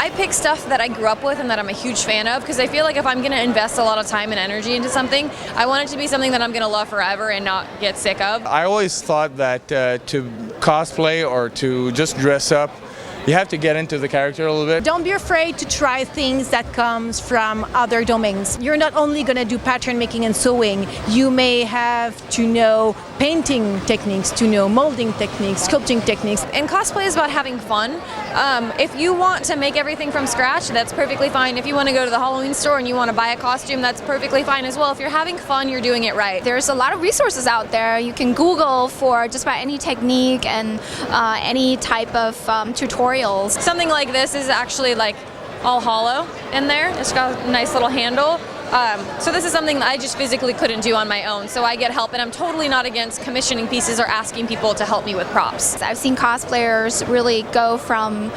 I pick stuff that I grew up with and that I'm a huge fan of, because I feel like if I'm going to invest a lot of time and energy into something, I want it to be something that I'm going to love forever and not get sick of. I always thought that to cosplay or to just dress up, you have to get into the character a little bit. Don't be afraid to try things that comes from other domains. You're not only going to do pattern making and sewing, you may have to know painting techniques, to know molding techniques, sculpting techniques. And cosplay is about having fun. If you want to make everything from scratch, that's perfectly fine. If you want to go to the Halloween store and you want to buy a costume, that's perfectly fine as well. If you're having fun, you're doing it right. There's a lot of resources out there. You can Google for just about any technique and any type of tutorials. Something like this is actually like all hollow in there. It's got a nice little handle. So this is something that I just physically couldn't do on my own, so I get help, and I'm totally not against commissioning pieces or asking people to help me with props. I've seen cosplayers really go from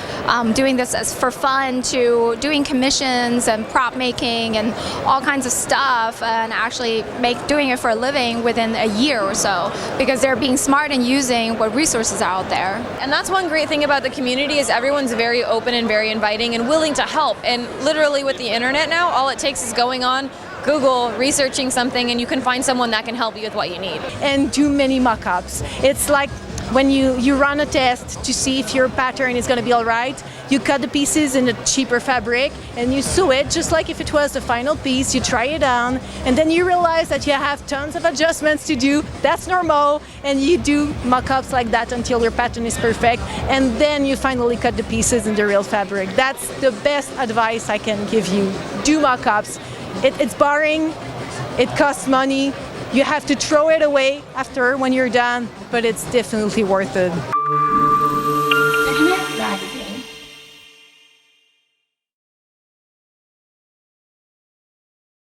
doing this as for fun to doing commissions and prop making and all kinds of stuff, and actually doing it for a living within a year or so, because they're being smart and using what resources are out there. And that's one great thing about the community, is everyone's very open and very inviting and willing to help. And literally with the internet now, all it takes is going on Google, researching something, and you can find someone that can help you with what you need. And do many mock-ups. It's like when you run a test to see if your pattern is going to be all right, you cut the pieces in a cheaper fabric and you sew it just like if it was the final piece. You try it on, and then you realize that you have tons of adjustments to do. That's normal, and you do mock-ups like that until your pattern is perfect, and then you finally cut the pieces in the real fabric. That's the best advice I can give you. Do mock-ups. It's boring, it costs money, you have to throw it away after when you're done, but it's definitely worth it.